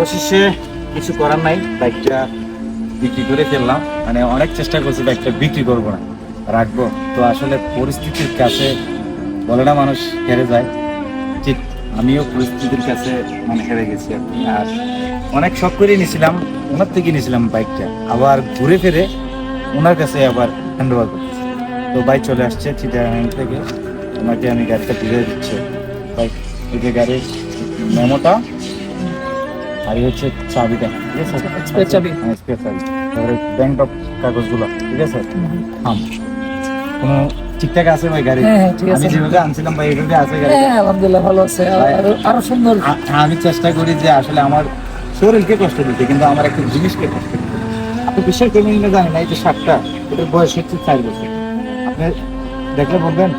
অবশেষে কিছু করার নাই, বাইকটা বিক্রি করে ফেললাম। মানে অনেক চেষ্টা করছি বাইকটা বিক্রি করবো না, রাখবো। তো আসলে পরিস্থিতির কাছে বলে না মানুষ হেরে যায়, ঠিক আমিও পরিস্থিতির কাছে মানে হেরে গেছি আর কি। আর অনেক শখ করে নিয়েছিলাম, ওনার থেকে নিয়েছিলাম বাইকটা, আবার ঘুরে ফিরে ওনার কাছে আবার হ্যান্ড ওভার করতেছি। তো বাইক চলে আসছে চিটাগাং থেকে, ওনাকে আমি গাড়িটা তুলে দিচ্ছি। বাইক এই যে গাড়ির মেমোটা আর এই হচ্ছে চাবিটা, ঠিক আছে? স্পেয়ার চাবি। হ্যাঁ, স্পেয়ার চাবি। তারপরে ব্যাংক ড্রপ কাগজগুলো, ঠিক আছে? কোনো ঠিকঠাক আছে ভাই গাড়ি? হ্যাঁ, ঠিক আছে। আমি যেভাবে আনছিলাম ভাই এইভাবে আছে গাড়ি? হ্যাঁ আলহামদুলিল্লাহ ভালো আছে, আরো সুন্দর। আমি চেষ্টা করি যে আসলে আমার শরীরকে কষ্ট দিতে, কিন্তু আমার একটা জিনিসকে কষ্ট দিতে। আপনি বিশ্বাস করবেন না জানি না, এই যে শার্টটা, এটার বয়স হচ্ছে 4 বছর। আপনি দেখলে বলবেন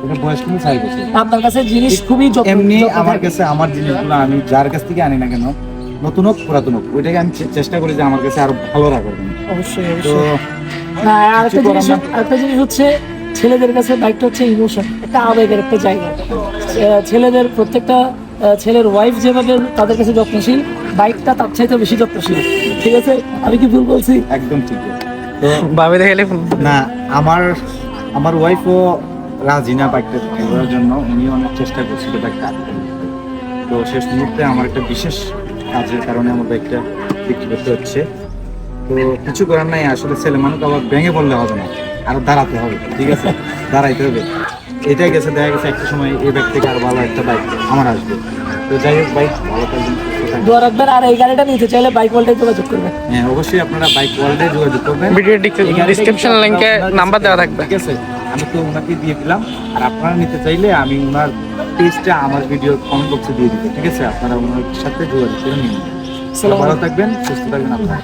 এটার বয়স কিন্তু 4 বছর। আপনার কাছে জিনিস খুবই এমনি আমার কাছে আমার জিনিসগুলো আমি যার কাছ থেকে আনি না কেন, নতুন হোক পুরাতন হোক, ওইটাকে আমি চেষ্টা করি যে আমার কাছে আরো ভালো রাখার জন্য। অবশ্যই তো না, আরেকটা জিনিস হচ্ছে ছেলেদের কাছে বাইকটা হচ্ছে ইমোশন, একটা আবেগের একটা জায়গা। ছেলেদের প্রত্যেকটা ছেলের ওয়াইফ যেভাবে তাদের কাছে যত্নশীল, বাইকটা তার চাইতে বেশি যত্নশীল। ঠিক আছে, আমি কি ভুল বলছি? একদম ঠিক। তো ভাবে দেখলে না, আমার ওয়াইফও রাজি না বাইকটা কেনার জন্য, উনি অনেক চেষ্টা করছিল বাইকটা আনতে। তো শেষ মুহূর্তে আমার একটা বিশেষ কাজের কারণে আমার বাইকটা বিক্রি করতে হচ্ছে। তো কিছু করার নাই, আসলে ছেলে মানুষ আবার ভেঙে পড়লে হবে না, আরো দাঁড়াতে হবে, ঠিক আছে? দাঁড়াইতে হবে। এটাই গেছে, দেখা গেছে একটা সময় এই বাইক থেকে আরো ভালো একটা বাইক আমার আসবে। তো যাই হোক, বাইক ভালো থাকবেন, সুস্থ থাকবেন। দোয়া রাখবেন, আর এই গাড়িটা নিতে চাইলে বাইক ওয়ার্ল্ডে যোগাযোগ করবেন। হ্যাঁ, অবশ্যই আপনারা বাইক ওয়ার্ল্ডে যোগাযোগ করবেন। ভিডিও এই গাড়িটা ডিসক্রিপশন কিন্তু লিংকে আপনার নাম্বার দেওয়া থাকবে। ঠিক আছে, আমি তো ওনাকে দিয়ে দিলাম। আর আপনারা নিতে চাইলে আমি ওনার পেজটা আমার ভিডিও কমেন্ট বক্সে দিয়ে দিব, ঠিক আছে? আপনারা ওনার সাথে যোগাযোগ করে নিন। ভালো থাকবেন, সুস্থ থাকবেন আপনারা।